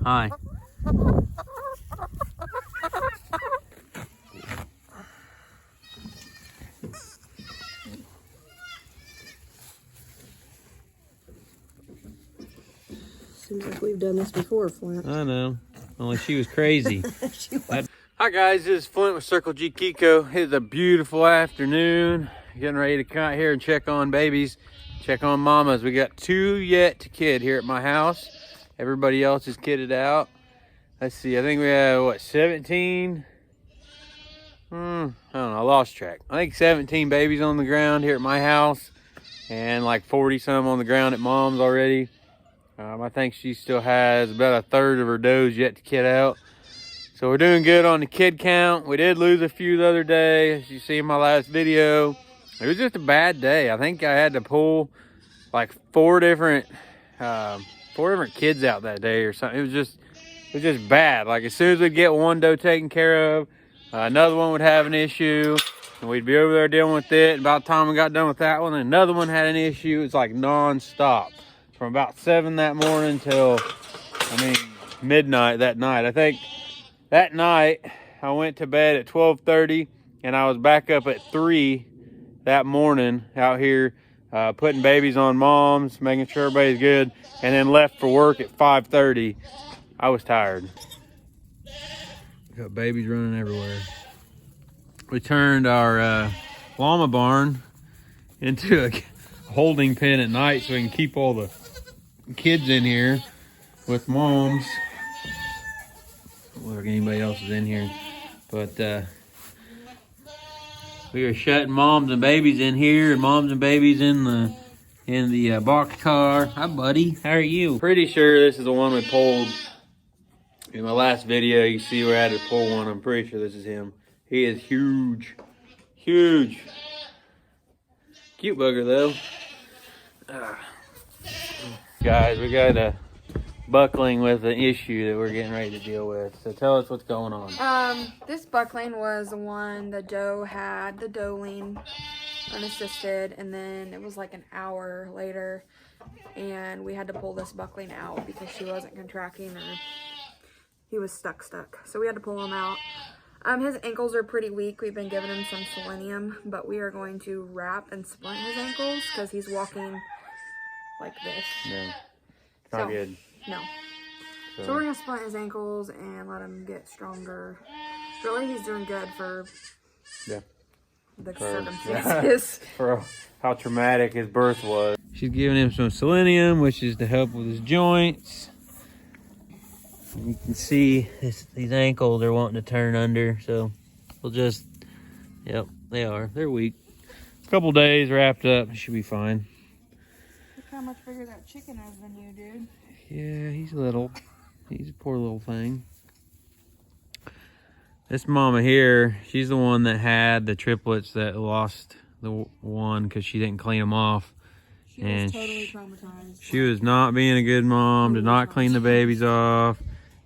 Hi. Seems like we've done this before, Flint. I know. Only she was crazy. She was. Hi guys, this is Flint with Circle G Kiko. It's a beautiful afternoon. Getting ready to come out here and check on babies, check on mamas. We got 2 yet to kid here at my house. Everybody else is kidded out. Let's see, I think we have, what, 17? I don't know, I lost track. I think 17 babies on the ground here at my house and like 40 some on the ground at mom's already. I think she still has about 1/3 of her does yet to kid out. So we're doing good on the kid count. We did lose a few the other day, as you see in my last video. It was just a bad day. I think I had to pull like 4 different kids out that day or something. It was just bad. Like as soon as we'd get one doe taken care of, another one would have an issue, and we'd be over there dealing with it. And about the time we got done with that one, another one had an issue. It's like non-stop from about 7 that morning till, midnight that night. I think that night I went to bed at 12:30, and I was back up at 3 that morning out here putting babies on moms, making sure everybody's good, and then left for work at 5:30. I was tired. Got babies running everywhere. We turned our llama barn into a holding pen at night so we can keep all the kids in here with moms. Look, anybody else is in here, but we are shutting moms and babies in here, and moms and babies in the box car. Hi, buddy. How are you? Pretty sure this is the one we pulled in my last video. You see where I had to pull one. I'm pretty sure this is him. He is huge, huge. Cute bugger though. Guys, we got a buckling with an issue that we're getting ready to deal with. So tell us what's going on. This buckling was the one the doe had the doeling unassisted, and then it was like an hour later, and we had to pull this buckling out because she wasn't contracting, or he was stuck. So we had to pull him out. His ankles are pretty weak. We've been giving him some selenium, but we are going to wrap and splint his ankles because he's walking like this. No, not good. No. So we're going to splint his ankles and let him get stronger. Really, he's doing good for the circumstances. For how traumatic his birth was. She's giving him some selenium, which is to help with his joints. You can see these ankles are wanting to turn under, so we'll just, yep, they are. They're weak. A couple days wrapped up, should be fine. Look how much bigger that chicken is than you, dude. Yeah, he's little. He's a poor little thing. This mama here, she's the one that had the triplets that lost the one because she didn't clean them off. She was totally traumatized. She was not being a good mom, did not clean the babies off.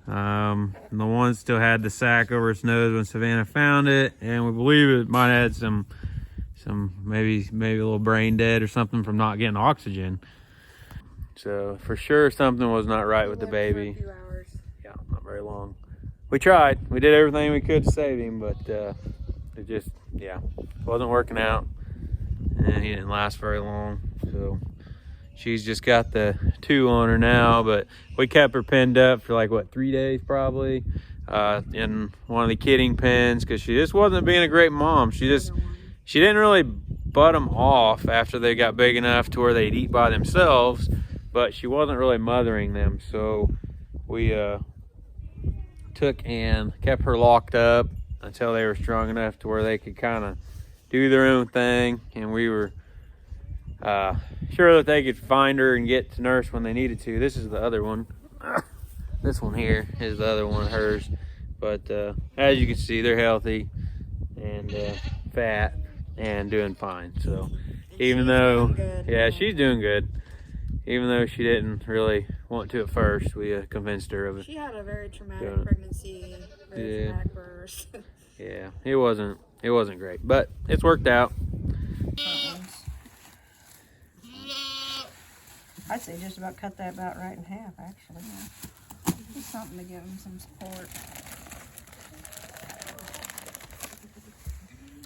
The one still had the sack over its nose when Savannah found it, and we believe it might have had some maybe a little brain dead or something from not getting oxygen. So for sure something was not right with the baby. For a few hours. Yeah, not very long. We tried. We did everything we could to save him, but it just, wasn't working out, and he didn't last very long. So she's just got the 2 on her now, but we kept her pinned up for like, what, 3 days probably in one of the kidding pens because she just wasn't being a great mom. She didn't really butt them off after they got big enough to where they'd eat by themselves, but she wasn't really mothering them. So we took and kept her locked up until they were strong enough to where they could kind of do their own thing, and we were sure that they could find her and get to nurse when they needed to. This is the other one. This one here is the other one, hers. But as you can see, they're healthy and fat and doing fine. So even though, she's doing good. Even though she didn't really want to at first, we convinced her of it. She had a very traumatic pregnancy, very traumatic birth. Yeah, it wasn't great, but it's worked out. I'd say just about cut that about right in half, actually. Just something to give him some support.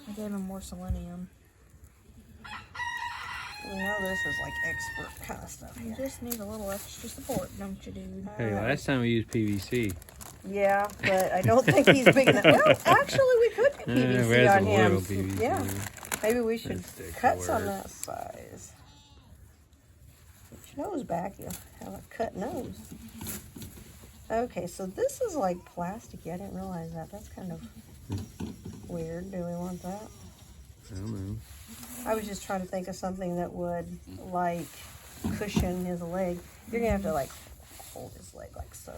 I gave him more selenium. You know this is like expert kind of stuff You here. just need a little extra support, don't you, dude? Hey, last time we used PVC. Yeah, but I don't think he's big enough. Well, actually, we could do PVC we had on some him. little PVC. Yeah, maybe we should That cut could some work. that size. Get your nose back. You have a cut nose. Okay, so this is like plasticky. I didn't realize that. That's kind of weird. Do we want that? I don't know. I was just trying to think of something that would like cushion his leg. You're gonna have to like hold his leg like so.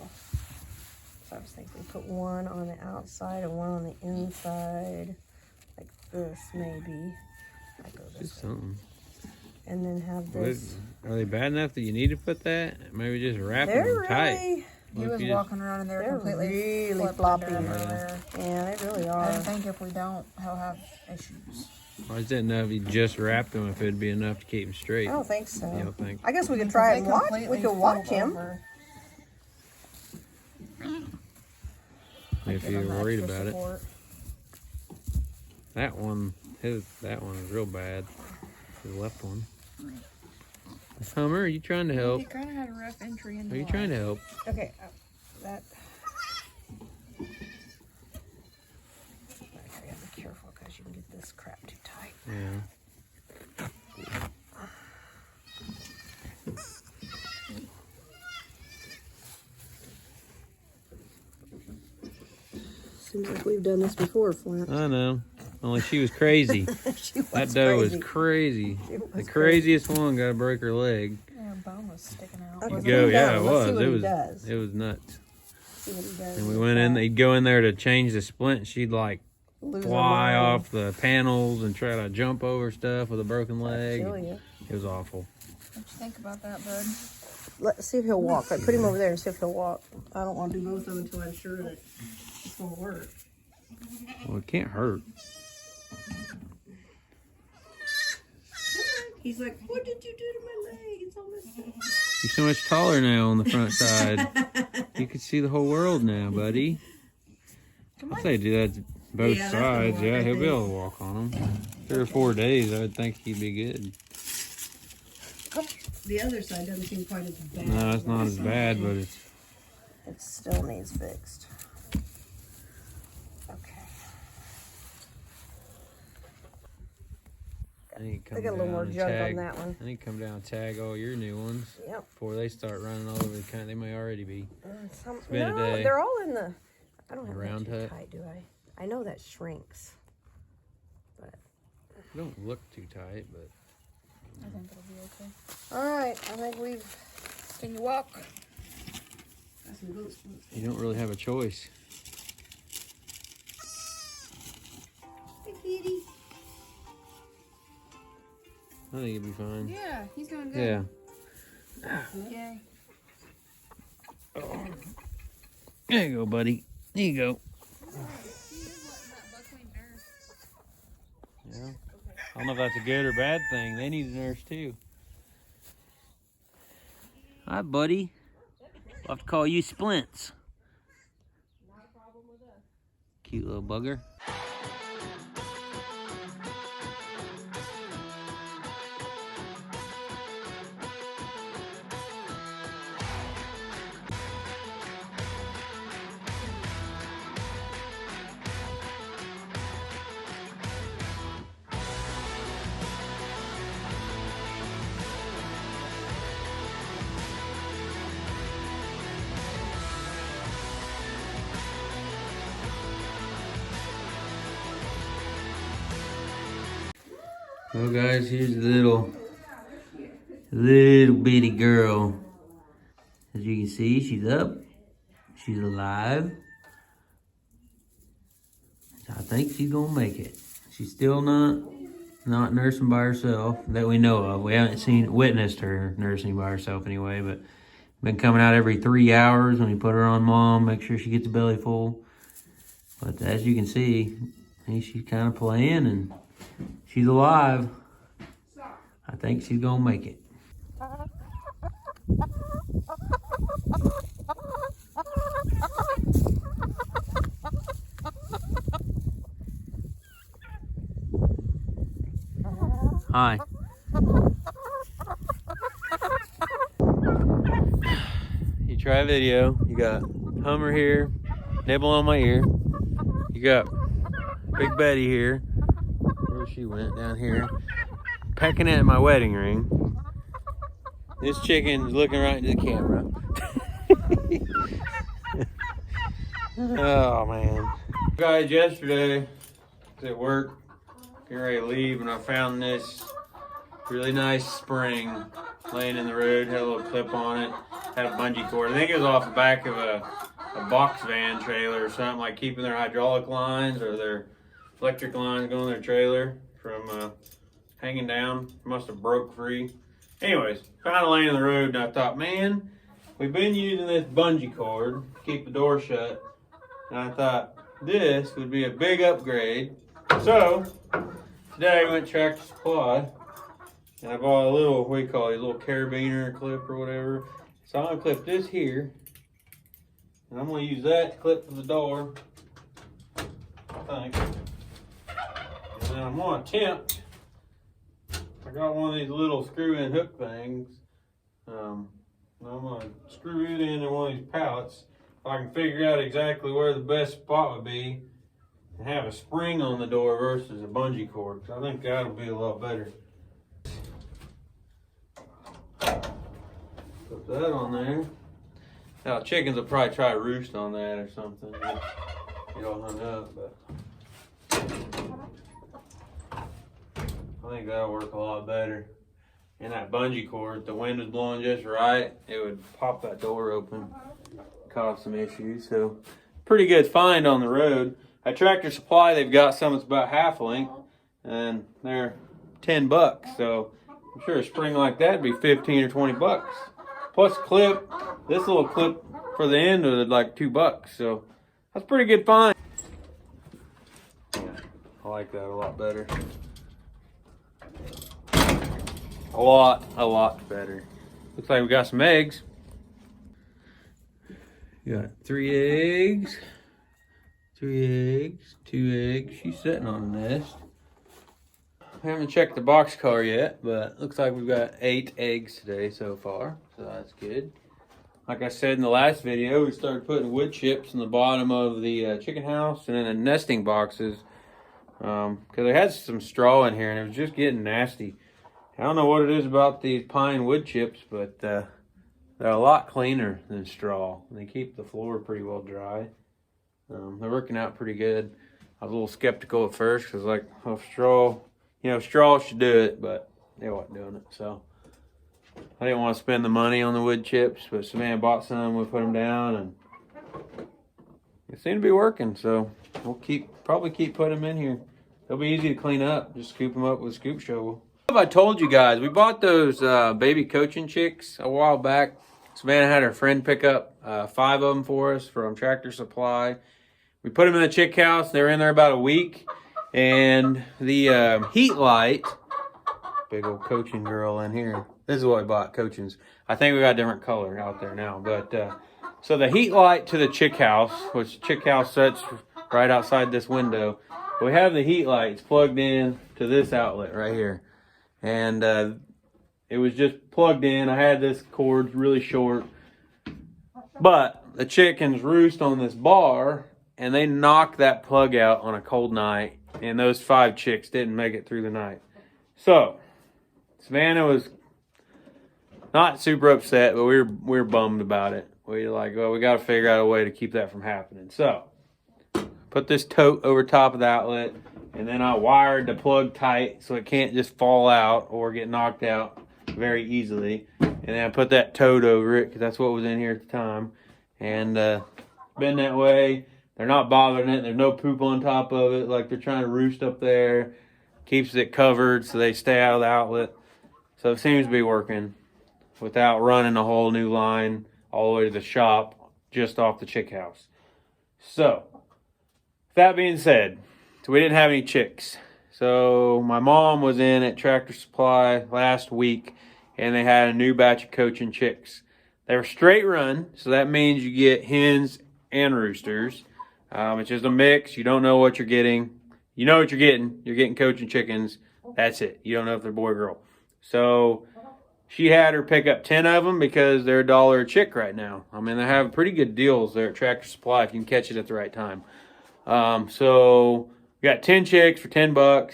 So I was thinking put one on the outside and one on the inside, like this maybe. I go this Just way. something. And then have What- this. Are they bad enough that you need to put that? Maybe just wrap They're them tight. really, He What if was you just- walking around and they were they're completely really flipped floppy. under there. Yeah, they really I are. think if we don't, he'll have issues. I just didn't know if you just wrapped them, if it'd be enough to keep them straight. I don't think so. You don't think? I guess we could try it They and watch. completely We could watch fold him. over. If Give you're him worried extra about it. support. That one is real bad. The left one. Hummer, are you trying to help? He kind of had a rough entry into Are you life. trying to help? Okay, that. I gotta be careful because you can get this crap too tight. Yeah. Seems like we've done this before, Flint. I know. Only she was crazy. She was That doe was crazy. crazy. She was The craziest one got to break her leg. Yeah, bone was sticking out. Okay, wasn't Go, it? yeah, it Let's see was. what It he was. does. It was nuts. See what he does And we with went in. that. They'd go in there to change the splint. She'd like Lose her fly mind. off the panels and try to jump over stuff with a broken I leg. feel ya. It was awful. What you think about that, bud? Let's see if he'll walk. Like, put him over there and see if he'll walk. I don't want to do both of them until I'm sure that it's going to work. Well, it can't hurt. He's like, what did you do to my leg? It's all messed up. You're so much taller now on the front side. You can see the whole world now, buddy. I'd say do that to both Yeah, that's gonna sides. work, Yeah, I he'll be think. able to walk on them. 3 or 4 days, I would think he'd be good. The other side doesn't seem quite as bad. No, it's not as bad, but it's It still needs fixed. Okay. I need to I come got a little down more and junk tag. on that one. I need to come down and tag all your new ones Yep. before they start running all over the country. They may already be. been a No, day. they're all in the. I don't have Round that too hut. tight, do I? I know that shrinks. But They don't look too tight, but I think it'll be okay. all right, I think we've. Can you walk? you don't really have a choice. Hey, kitty. I think it'd be fine. Yeah, he's doing good. Yeah. Yay. There you go, buddy. There you go. Yeah. I don't know if that's a good or bad thing. They need a nurse too. Hi, buddy. I'll have to call you Splints. Cute little bugger. Well, guys, here's the little bitty girl. As you can see, she's up. She's alive. I think she's gonna make it. She's still not nursing by herself that we know of. We haven't witnessed her nursing by herself anyway, but been coming out every 3 hours when we put her on mom, make sure she gets a belly full. But as you can see, she's kind of playing and she's alive. I think she's gonna make it. Hi. You try a video. You got Hummer here, nibble on my ear. You got Big Betty here. Where she went down here, pecking at my wedding ring. This chicken's looking right into the camera. Oh man. Guys, yesterday I was at work, getting ready to leave, and I found this really nice spring laying in the road. Had a little clip on it, had a bungee cord. I think it was off the back of a box van trailer or something, like keeping their hydraulic lines or their electric lines going in their trailer from hanging down. Must have broke free. Anyways, found it laying in the road, and I thought, man, we've been using this bungee cord to keep the door shut, and I thought this would be a big upgrade. So today I went to Tractor Supply and I bought a little, what do you call it, a little carabiner clip or whatever. So I'm gonna clip this here, and I'm gonna use that to clip to the door, I think. And then I'm gonna attempt, I got one of these little screw-in hook things. I'm gonna screw it in one of these pallets. If I can figure out exactly where the best spot would be and have a spring on the door versus a bungee cord, because I think that'll be a lot better. Put that on there. Now chickens will probably try to roost on that or something. Get all hung up, but I think that'll work a lot better. And that bungee cord, if the wind was blowing just right, it would pop that door open, cause some issues. So pretty good find on the road. At Tractor Supply, they've got some that's about half length, and they're $10. So I'm sure a spring like that would be 15 or 20 bucks. Plus clip, this little clip for the end was like $2. So that's pretty good find. Yeah, I like that a lot better. A lot better. Looks like we got some eggs. You got 3 eggs, 3 eggs, 2 eggs. She's sitting on the nest. I haven't checked the box car yet, but looks like we've got 8 eggs today so far, so that's good. Like I said in the last video, we started putting wood chips in the bottom of the chicken house and in the nesting boxes, because they had some straw in here and it was just getting nasty. I don't know what it is about these pine wood chips, but they're a lot cleaner than straw. They keep the floor pretty well dry. They're working out pretty good. I was a little skeptical at first because, like, oh, straw, you know, straw should do it, but they weren't doing it. So I didn't want to spend the money on the wood chips, but Savannah bought some. We put them down, and it seemed to be working. So we'll probably keep putting them in here. They'll be easy to clean up. Just scoop them up with a scoop shovel. I told you guys, we bought those baby coaching chicks a while back. Savannah had her friend pick up 5 of them for us from Tractor Supply. We put them in the chick house. They were in there about a week. And the heat light, big old coaching girl in here. This is what we bought, coachings. I think we got a different color out there now. But so the heat light to the chick house, which chick house sits right outside this window. We have the heat lights plugged in to this outlet right here. And it was just plugged in. I had this cord really short. But the chickens roost on this bar, and they knocked that plug out on a cold night. And those 5 chicks didn't make it through the night. So Savannah was not super upset, but we were bummed about it. We were like, well, we got to figure out a way to keep that from happening. So put this tote over top of the outlet. And then I wired the plug tight so it can't just fall out or get knocked out very easily. And then I put that tote over it because that's what was in here at the time. And been that way. They're not bothering it. There's no poop on top of it like they're trying to roost up there. Keeps it covered so they stay out of the outlet. So it seems to be working without running a whole new line all the way to the shop just off the chick house. So, that being said, so we didn't have any chicks. So my mom was in at Tractor Supply last week, and they had a new batch of coaching chicks. They were straight run, so that means you get hens and roosters. It's just a mix. You don't know what you're getting. You know what you're getting. You're getting coaching chickens. That's it. You don't know if they're boy or girl. So she had her pick up 10 of them because they're $1 a chick right now. I mean, they have pretty good deals there at Tractor Supply if you can catch it at the right time. So we got 10 chicks for $10.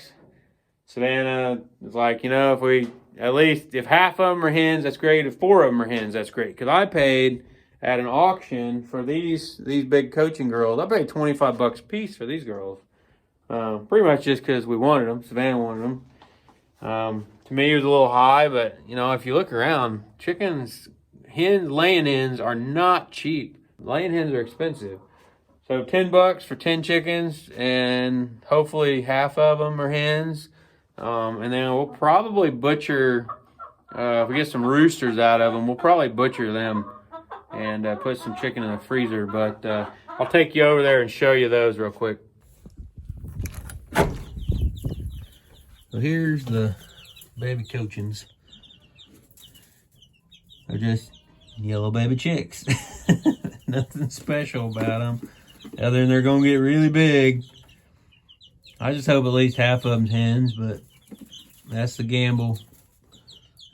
Savannah was like, you know, if we at least if half of them are hens, that's great. If 4 of them are hens, that's great. Because I paid at an auction for these big coaching girls. I paid $25 a piece for these girls. Pretty much just because we wanted them. Savannah wanted them. To me, it was a little high, but you know, if you look around, laying hens are not cheap. Laying hens are expensive. So $10 for 10 chickens, and hopefully half of them are hens. And then we'll probably butcher, if we get some roosters out of them, we'll probably butcher them and put some chicken in the freezer. But I'll take you over there and show you those real quick. So here's the baby cochins. They're just yellow baby chicks. Nothing special about them, other than they're gonna get really big. I just hope at least half of them's hens, but that's the gamble.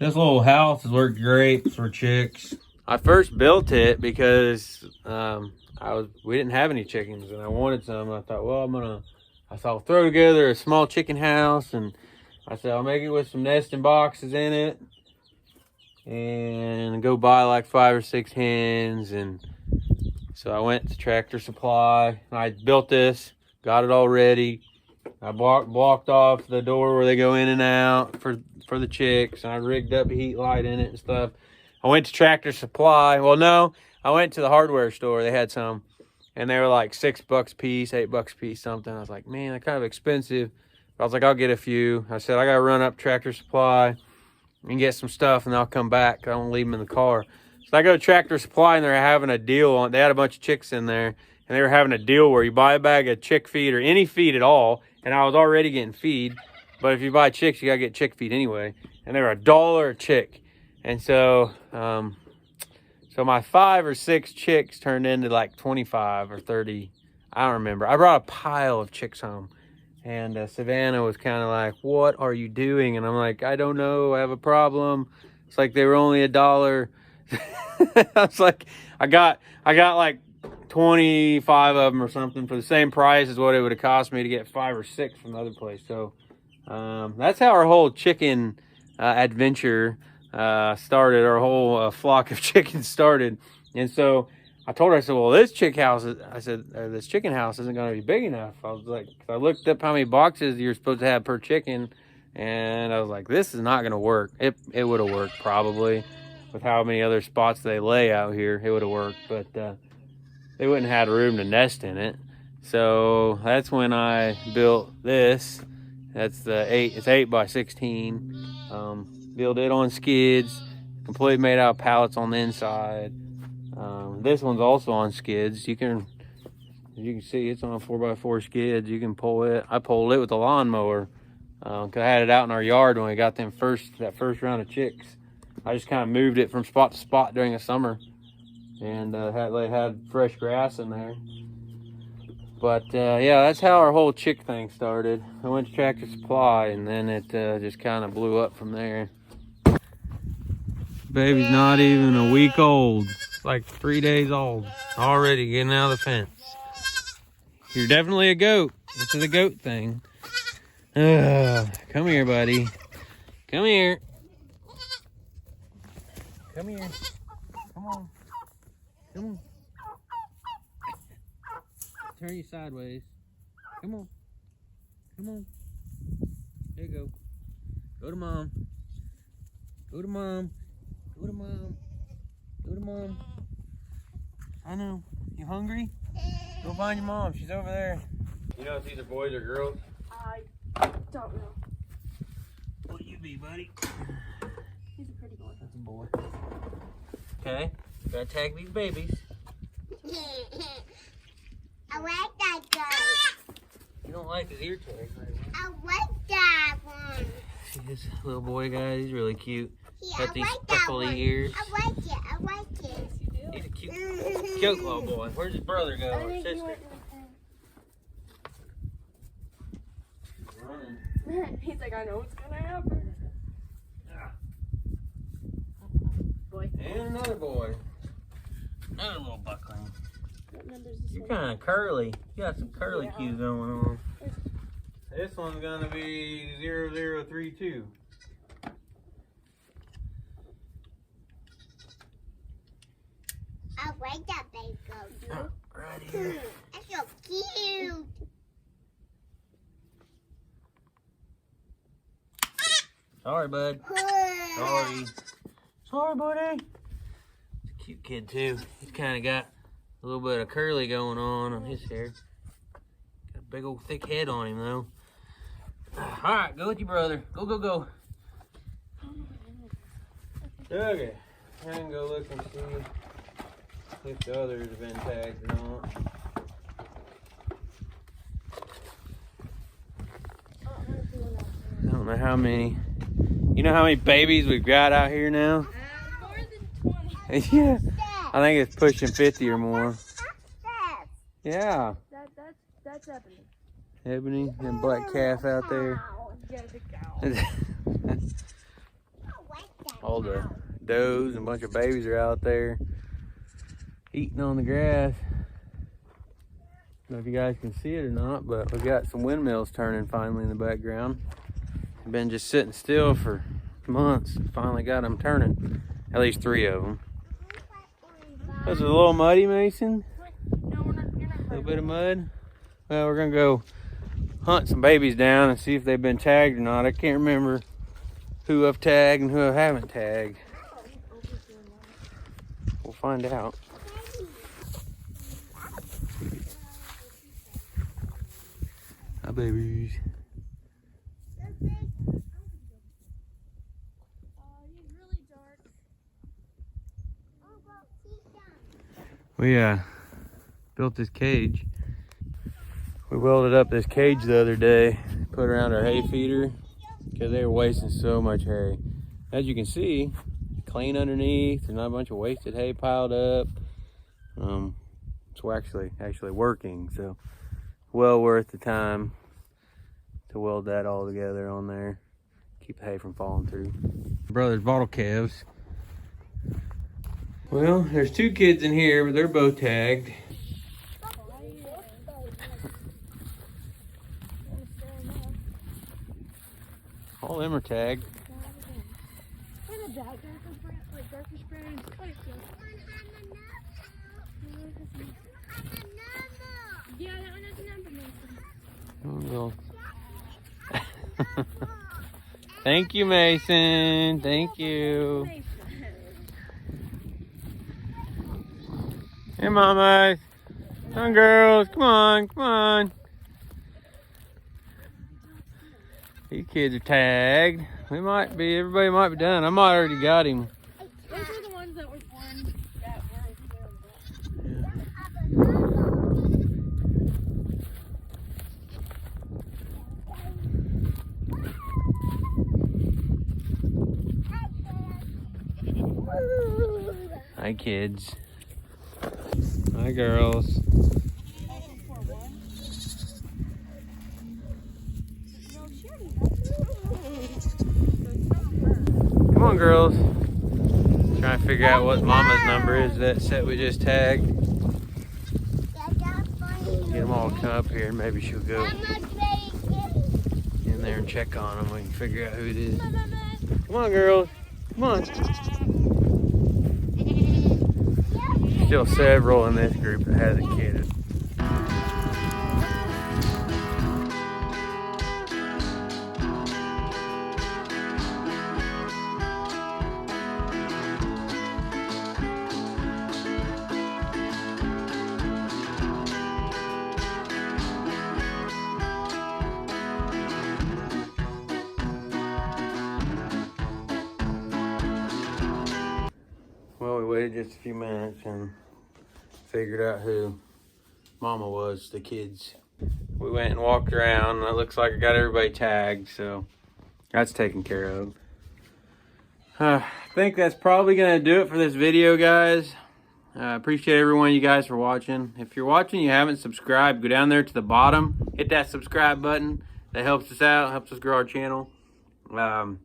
This little house has worked great for chicks. I first built it because we didn't have any chickens and I wanted some. I thought, well, I'll throw together a small chicken house, and I said I'll make it with some nesting boxes in it and go buy like 5 or 6 hens. And so I went to Tractor Supply and I built this, got it all ready. I blocked off the door where they go in and out for the chicks, and I rigged up a heat light in it and stuff. I went to Tractor Supply. Well, no, I went to the hardware store. They had some, and they were like $6 a piece, $8 a piece, something. I was like, man, they're kind of expensive. But I was like, I'll get a few. I said, I got to run up Tractor Supply and get some stuff, and then I'll come back. I don't leave them in the car. So I go to Tractor Supply, and they're having a deal on. They had a bunch of chicks in there, and they were having a deal where you buy a bag of chick feed or any feed at all. And I was already getting feed, but if you buy chicks, you gotta get chick feed anyway. And they were $1 a chick. And so, so my 5 or 6 chicks turned into like 25 or 30. I don't remember. I brought a pile of chicks home, and Savannah was kind of like, "What are you doing?" And I'm like, "I don't know. I have a problem." It's like they were only $1. I was like, I got like 25 of them or something for the same price as what it would have cost me to get 5 or 6 from the other place. So that's how our whole chicken adventure started. Our whole flock of chickens started. And so I told her, I said, well, this chicken house isn't going to be big enough. I was like, I looked up how many boxes you're supposed to have per chicken, and I was like, this is not going to work. It would have worked probably with how many other spots they lay out here. It would have worked, but they wouldn't have had room to nest in it. So that's when I built this. That's it's 8 by 16. Built it on skids, completely made out of pallets on the inside. This one's also on skids. You can see it's on 4x4 skids. You can pull it. I pulled it with a lawnmower because I had it out in our yard when we got that first round of chicks. I just kind of moved it from spot to spot during the summer, and they had fresh grass in there. But yeah, that's how our whole chick thing started. I went to Tractor Supply, and then it just kind of blew up from there. Baby's not even a week old. It's like 3 days old. Already getting out of the fence. You're definitely a goat. This is a goat thing. Come here, buddy. Come here. Come here. Come on. Come on. Turn you sideways. Come on. Come on. There you go. Go to mom. Go to mom. Go to mom. Go to mom. I know. You hungry? Go find your mom. She's over there. You know if these are boys or girls? I don't know. What do you be, buddy? He's a pretty boy. That's a boy. Okay. Gotta tag these babies. I like that guy. You don't like his ear tag, right? I like that one. See this little boy, guys? He's really cute. Yeah, Got these I like that sparkly one. ears. I like it. I like it. He's a cute little boy. Where's his brother go? Or sister? Running. He's like, I know what's gonna happen. Boy. And another boy. Another little buckling. What number is this You're one? kind of curly. You got some curly cues going on. This one's gonna be 0032. I like that baby. Oh, right here. That's so cute. Sorry, bud. Sorry. Sorry, buddy. He's a cute kid too. He's kind of got a little bit of curly going on his hair. Got a big old thick head on him though. All right, go with your brother. Go, go, go. Okay, I can go look and see if the others have been tagged or not. I don't know how many. You know how many babies we've got out here now? More than 20. Yeah, I think it's pushing 50 or more. Yeah. That's Ebony. Ebony and black calf out there. Yeah, the cow. All the does and a bunch of babies are out there eating on the grass. I don't know if you guys can see it or not, but we got some windmills turning finally in the background. Been just sitting still for months. Finally got them turning. At least 3 of them. Was it a little muddy, Mason? No, we're not. You're not. A little bit of mud. Well, we're gonna go hunt some babies down and see if they've been tagged or not. I can't remember who I've tagged and who I haven't tagged. We'll find out. Hi, babies. We built this cage. We welded up this cage the other day, put around our hay feeder because they were wasting so much hay. As you can see, clean underneath. There's not a bunch of wasted hay piled up. It's actually working, so well worth the time to weld that all together on there. Keep the hay from falling through. Brother's bottle calves. Well, there's 2 kids in here, but they're both tagged. All of them are tagged. Yeah, that one has a number, Mason. Oh, well. Thank you, Mason. Thank you. Hey, mamas. Come on, girls. Come on, come on. These kids are tagged. Everybody might be done. I might already got him. Those were the ones that were born that were. Hi, kids. Hi, girls. Come on, girls. Trying to figure out what Mama's number is, that set we just tagged. Get them all to come up here and maybe she'll go in there and check on them. We can figure out who it is. Come on, girls. Come on. Still several in this group that hasn't kidded. Well, we waited just a few minutes and figured out who Mama was, the kids. We went and walked around and it looks like I got everybody tagged, so that's taken care of. I think that's probably gonna do it for this video, guys. I appreciate every one of you guys for watching. If you're watching, you haven't subscribed, go down there to the bottom, hit that subscribe button. That helps us out, helps us grow our channel. I'm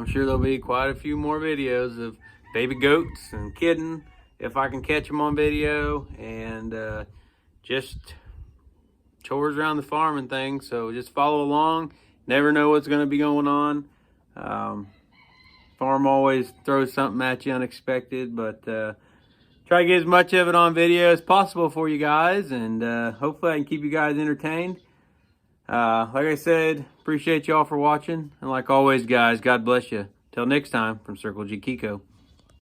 sure there'll be quite a few more videos of baby goats and kidding, if I can catch them on video, and just chores around the farm and things. So just follow along. Never know what's going to be going on. Farm always throws something at you unexpected, but try to get as much of it on video as possible for you guys, and hopefully I can keep you guys entertained. Like I said, appreciate y'all for watching, and like always, guys, God bless you. Till next time, from Circle G Kiko.